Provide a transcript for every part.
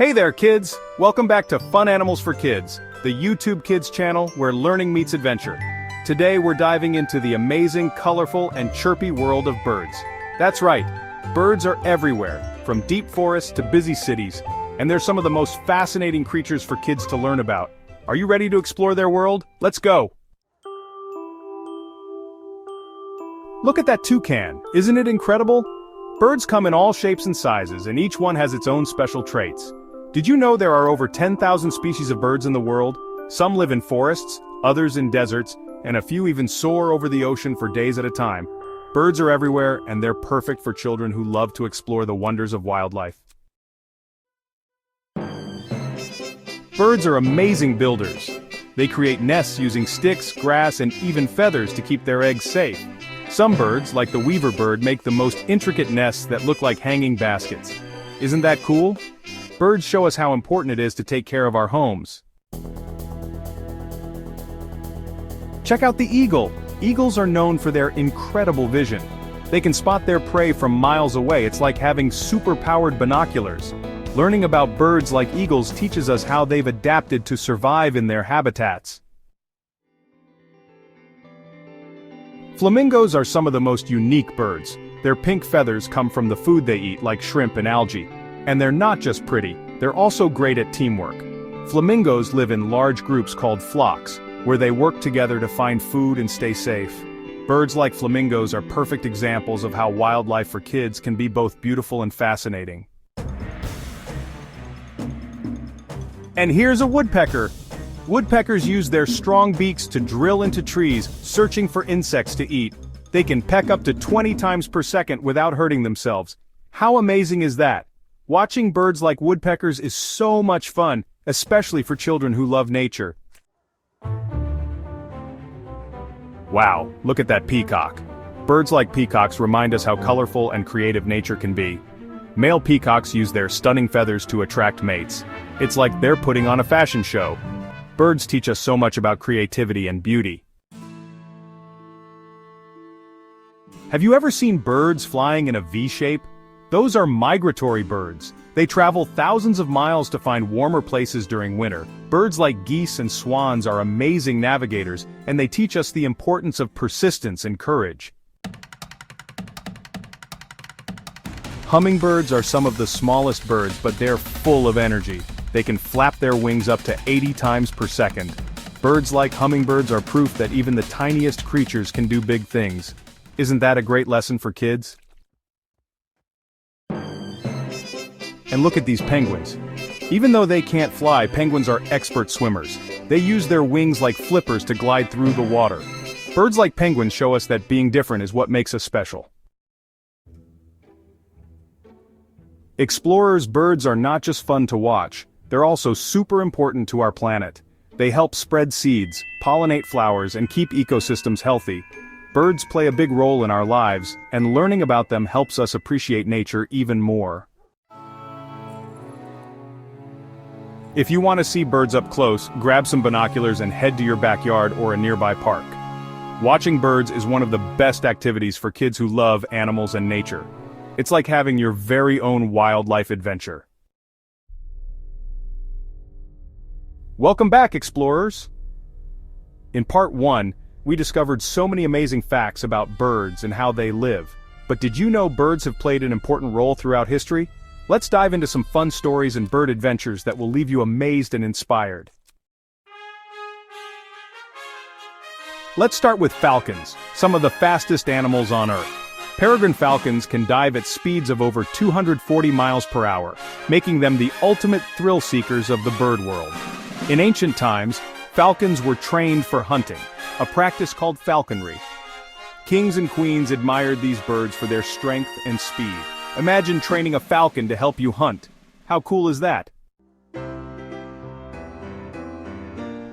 Hey there, kids! Welcome back to Fun Animals for Kids, the YouTube Kids channel where learning meets adventure. Today we're diving into the amazing, colorful, and chirpy world of birds. That's right, birds are everywhere, from deep forests to busy cities, and they're some of the most fascinating creatures for kids to learn about. Are you ready to explore their world? Let's go! Look at that toucan, isn't it incredible? Birds come in all shapes and sizes, and each one has its own special traits. Did you know there are over 10,000 species of birds in the world? Some live in forests, others in deserts, and a few even soar over the ocean for days at a time. Birds are everywhere, and they're perfect for children who love to explore the wonders of wildlife. Birds are amazing builders. They create nests using sticks, grass, and even feathers to keep their eggs safe. Some birds, like the weaver bird, make the most intricate nests that look like hanging baskets. Isn't that cool? Birds show us how important it is to take care of our homes. Check out the eagle. Eagles are known for their incredible vision. They can spot their prey from miles away. It's like having super-powered binoculars. Learning about birds like eagles teaches us how they've adapted to survive in their habitats. Flamingos are some of the most unique birds. Their pink feathers come from the food they eat, like shrimp and algae. And they're not just pretty, they're also great at teamwork. Flamingos live in large groups called flocks, where they work together to find food and stay safe. Birds like flamingos are perfect examples of how wildlife for kids can be both beautiful and fascinating. And here's a woodpecker. Woodpeckers use their strong beaks to drill into trees, searching for insects to eat. They can peck up to 20 times per second without hurting themselves. How amazing is that? Watching birds like woodpeckers is so much fun, especially for children who love nature. Wow, look at that peacock. Birds like peacocks remind us how colorful and creative nature can be. Male peacocks use their stunning feathers to attract mates. It's like they're putting on a fashion show. Birds teach us so much about creativity and beauty. Have you ever seen birds flying in a V-shape? Those are migratory birds. They travel thousands of miles to find warmer places during winter. Birds like geese and swans are amazing navigators, and they teach us the importance of persistence and courage. Hummingbirds are some of the smallest birds, but they're full of energy. They can flap their wings up to 80 times per second. Birds like hummingbirds are proof that even the tiniest creatures can do big things. Isn't that a great lesson for kids? And look at these penguins. Even though they can't fly, penguins are expert swimmers. They use their wings like flippers to glide through the water. Birds like penguins show us that being different is what makes us special. Explorers' birds are not just fun to watch, they're also super important to our planet. They help spread seeds, pollinate flowers, and keep ecosystems healthy. Birds play a big role in our lives, and learning about them helps us appreciate nature even more. If you want to see birds up close, grab some binoculars and head to your backyard or a nearby park. Watching birds is one of the best activities for kids who love animals and nature. It's like having your very own wildlife adventure. Welcome back, explorers! In part 1, we discovered so many amazing facts about birds and how they live. But did you know birds have played an important role throughout history? Let's dive into some fun stories and bird adventures that will leave you amazed and inspired. Let's start with falcons, some of the fastest animals on Earth. Peregrine falcons can dive at speeds of over 240 miles per hour, making them the ultimate thrill seekers of the bird world. In ancient times, falcons were trained for hunting, a practice called falconry. Kings and queens admired these birds for their strength and speed. Imagine training a falcon to help you hunt. How cool is that?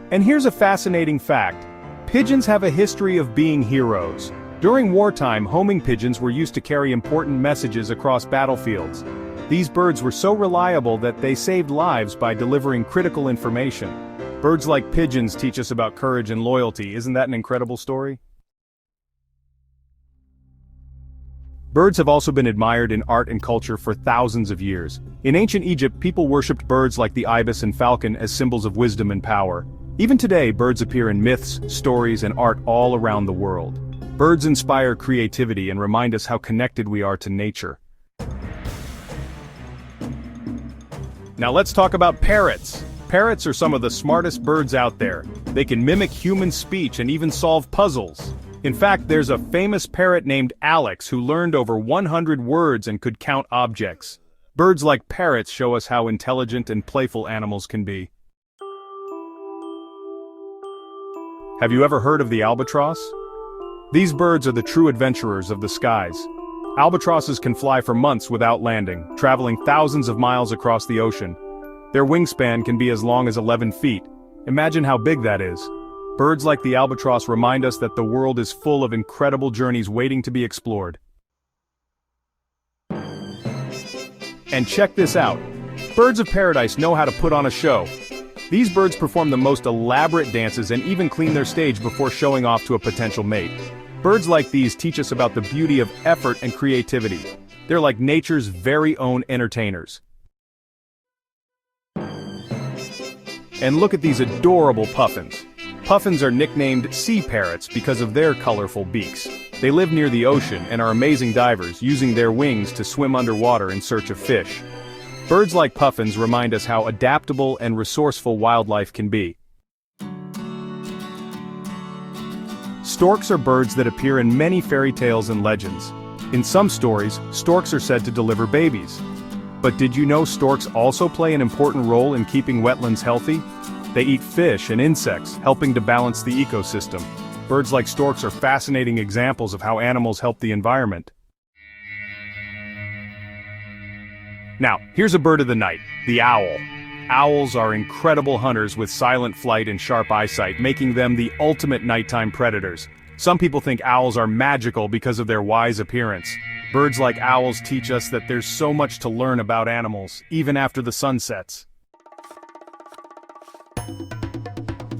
And here's a fascinating fact. Pigeons have a history of being heroes. During wartime, homing pigeons were used to carry important messages across battlefields. These birds were so reliable that they saved lives by delivering critical information. Birds like pigeons teach us about courage and loyalty. Isn't that an incredible story? Birds have also been admired in art and culture for thousands of years. In ancient Egypt, people worshipped birds like the ibis and falcon as symbols of wisdom and power. Even today, birds appear in myths, stories, and art all around the world. Birds inspire creativity and remind us how connected we are to nature. Now let's talk about parrots. Parrots are some of the smartest birds out there. They can mimic human speech and even solve puzzles. In fact, there's a famous parrot named Alex who learned over 100 words and could count objects. Birds like parrots show us how intelligent and playful animals can be. Have you ever heard of the albatross? These birds are the true adventurers of the skies. Albatrosses can fly for months without landing, traveling thousands of miles across the ocean. Their wingspan can be as long as 11 feet. Imagine how big that is. Birds like the albatross remind us that the world is full of incredible journeys waiting to be explored. And check this out. Birds of paradise know how to put on a show. These birds perform the most elaborate dances and even clean their stage before showing off to a potential mate. Birds like these teach us about the beauty of effort and creativity. They're like nature's very own entertainers. And look at these adorable puffins. Puffins are nicknamed sea parrots because of their colorful beaks. They live near the ocean and are amazing divers, using their wings to swim underwater in search of fish. Birds like puffins remind us how adaptable and resourceful wildlife can be. Storks are birds that appear in many fairy tales and legends. In some stories, storks are said to deliver babies. But did you know storks also play an important role in keeping wetlands healthy? They eat fish and insects, helping to balance the ecosystem. Birds like storks are fascinating examples of how animals help the environment. Now, here's a bird of the night, the owl. Owls are incredible hunters with silent flight and sharp eyesight, making them the ultimate nighttime predators. Some people think owls are magical because of their wise appearance. Birds like owls teach us that there's so much to learn about animals, even after the sun sets.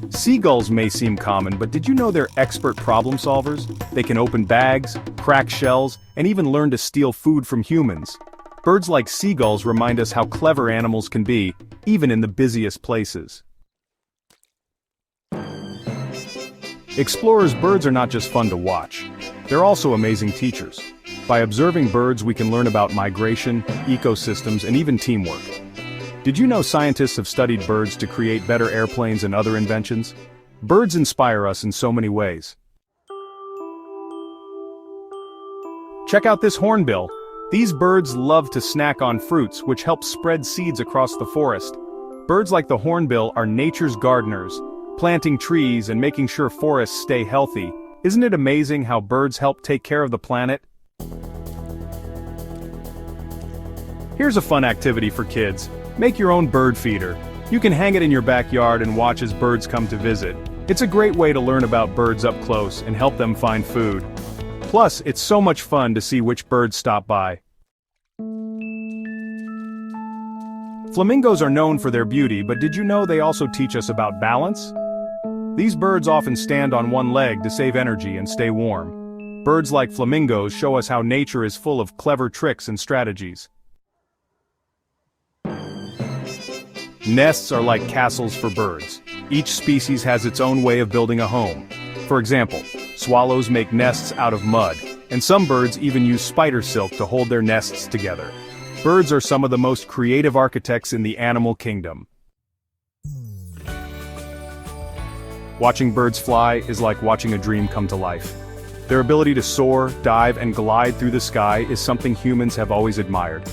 Seagulls may seem common, but did you know they're expert problem solvers? They can open bags, crack shells, and even learn to steal food from humans. Birds like seagulls remind us how clever animals can be, even in the busiest places. Explorers' birds are not just fun to watch. They're also amazing teachers. By observing birds, we can learn about migration, ecosystems, and even teamwork. Did you know scientists have studied birds to create better airplanes and other inventions? Birds inspire us in so many ways. Check out this hornbill. These birds love to snack on fruits, which helps spread seeds across the forest. Birds like the hornbill are nature's gardeners, planting trees and making sure forests stay healthy. Isn't it amazing how birds help take care of the planet? Here's a fun activity for kids. Make your own bird feeder. You can hang it in your backyard and watch as birds come to visit. It's a great way to learn about birds up close and help them find food. Plus, it's so much fun to see which birds stop by. Flamingos are known for their beauty, but did you know they also teach us about balance? These birds often stand on one leg to save energy and stay warm. Birds like flamingos show us how nature is full of clever tricks and strategies. Nests are like castles for birds. Each species has its own way of building a home. For example, swallows make nests out of mud, and some birds even use spider silk to hold their nests together. Birds are some of the most creative architects in the animal kingdom. Watching birds fly is like watching a dream come to life. Their ability to soar, dive, and glide through the sky is something humans have always admired.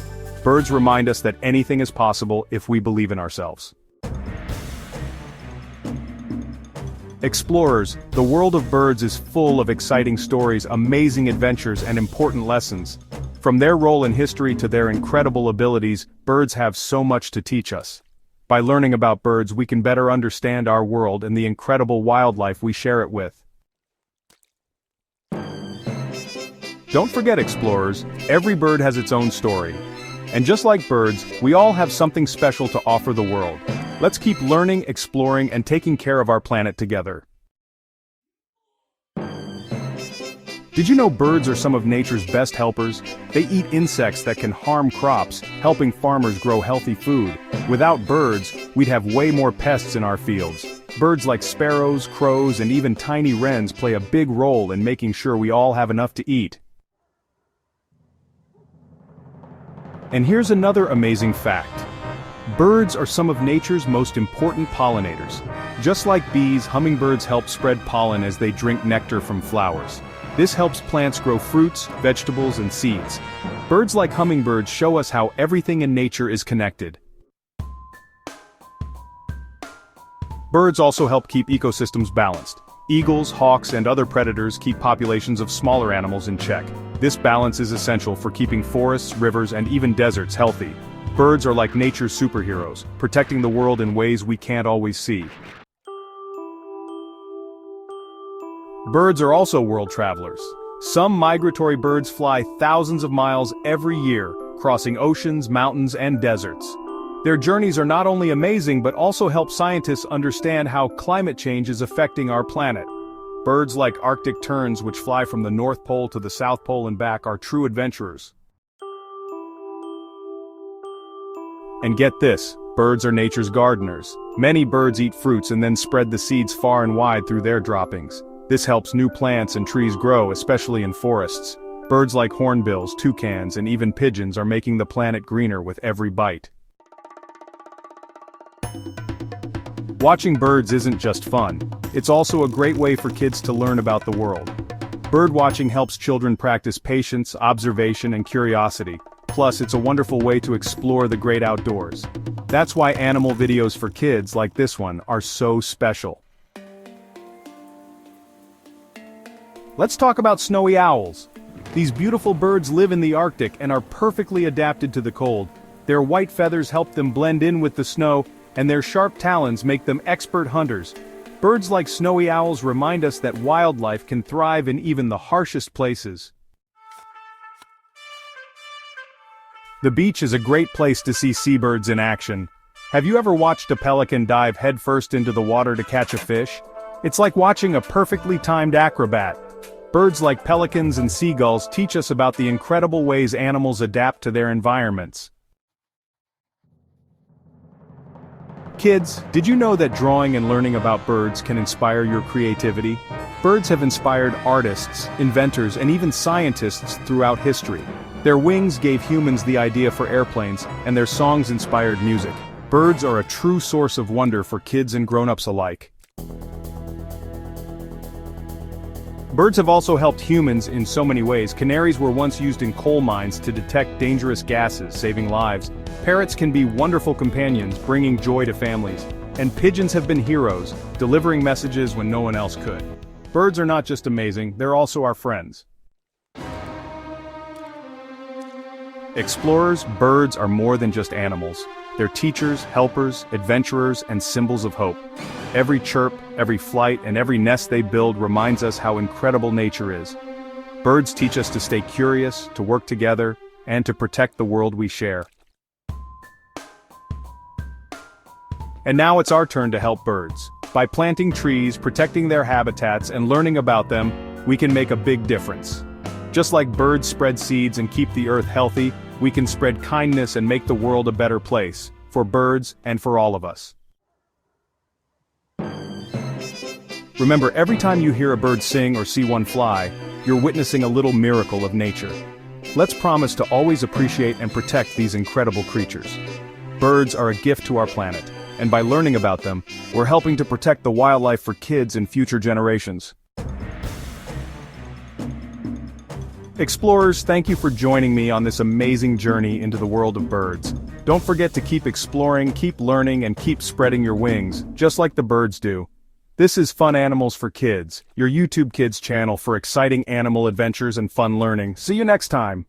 Birds remind us that anything is possible if we believe in ourselves. Explorers, the world of birds is full of exciting stories, amazing adventures, and important lessons. From their role in history to their incredible abilities, birds have so much to teach us. By learning about birds, we can better understand our world and the incredible wildlife we share it with. Don't forget, explorers, every bird has its own story. And just like birds, we all have something special to offer the world. Let's keep learning, exploring, and taking care of our planet together. Did you know birds are some of nature's best helpers? They eat insects that can harm crops, helping farmers grow healthy food. Without birds, we'd have way more pests in our fields. Birds like sparrows, crows, and even tiny wrens play a big role in making sure we all have enough to eat. And here's another amazing fact. Birds are some of nature's most important pollinators. Just like bees, hummingbirds help spread pollen as they drink nectar from flowers. This helps plants grow fruits, vegetables, and seeds. Birds like hummingbirds show us how everything in nature is connected. Birds also help keep ecosystems balanced. Eagles, hawks, and other predators keep populations of smaller animals in check. This balance is essential for keeping forests, rivers, and even deserts healthy. Birds are like nature's superheroes, protecting the world in ways we can't always see. Birds are also world travelers. Some migratory birds fly thousands of miles every year, crossing oceans, mountains, and deserts. Their journeys are not only amazing but also help scientists understand how climate change is affecting our planet. Birds like Arctic terns, which fly from the North Pole to the South Pole and back, are true adventurers. And get this, birds are nature's gardeners. Many birds eat fruits and then spread the seeds far and wide through their droppings. This helps new plants and trees grow, especially in forests. Birds like hornbills, toucans, and even pigeons are making the planet greener with every bite. Watching birds isn't just fun. It's also a great way for kids to learn about the world. Bird watching helps children practice patience, observation, and curiosity. Plus, it's a wonderful way to explore the great outdoors. That's why animal videos for kids like this one are so special. Let's talk about snowy owls. These beautiful birds live in the Arctic and are perfectly adapted to the cold. Their white feathers help them blend in with the snow, and their sharp talons make them expert hunters. Birds like snowy owls remind us that wildlife can thrive in even the harshest places. The beach is a great place to see seabirds in action. Have you ever watched a pelican dive headfirst into the water to catch a fish? It's like watching a perfectly timed acrobat. Birds like pelicans and seagulls teach us about the incredible ways animals adapt to their environments. Kids, did you know that drawing and learning about birds can inspire your creativity? Birds have inspired artists, inventors, and even scientists throughout history. Their wings gave humans the idea for airplanes, and their songs inspired music. Birds are a true source of wonder for kids and grown-ups alike. Birds have also helped humans in so many ways. Canaries were once used in coal mines to detect dangerous gases, saving lives. Parrots can be wonderful companions, bringing joy to families. And pigeons have been heroes, delivering messages when no one else could. Birds are not just amazing, they're also our friends. Explorers, birds are more than just animals. They're teachers, helpers, adventurers, and symbols of hope. Every chirp, every flight, and every nest they build reminds us how incredible nature is. Birds teach us to stay curious, to work together, and to protect the world we share. And now it's our turn to help birds. By planting trees, protecting their habitats, and learning about them, we can make a big difference. Just like birds spread seeds and keep the earth healthy, we can spread kindness and make the world a better place, for birds and for all of us. Remember, every time you hear a bird sing or see one fly, you're witnessing a little miracle of nature. Let's promise to always appreciate and protect these incredible creatures. Birds are a gift to our planet, and by learning about them, we're helping to protect the wildlife for kids and future generations. Explorers, thank you for joining me on this amazing journey into the world of birds. Don't forget to keep exploring, keep learning, and keep spreading your wings, just like the birds do. This is Fun Animals for Kids, your YouTube Kids channel for exciting animal adventures and fun learning. See you next time!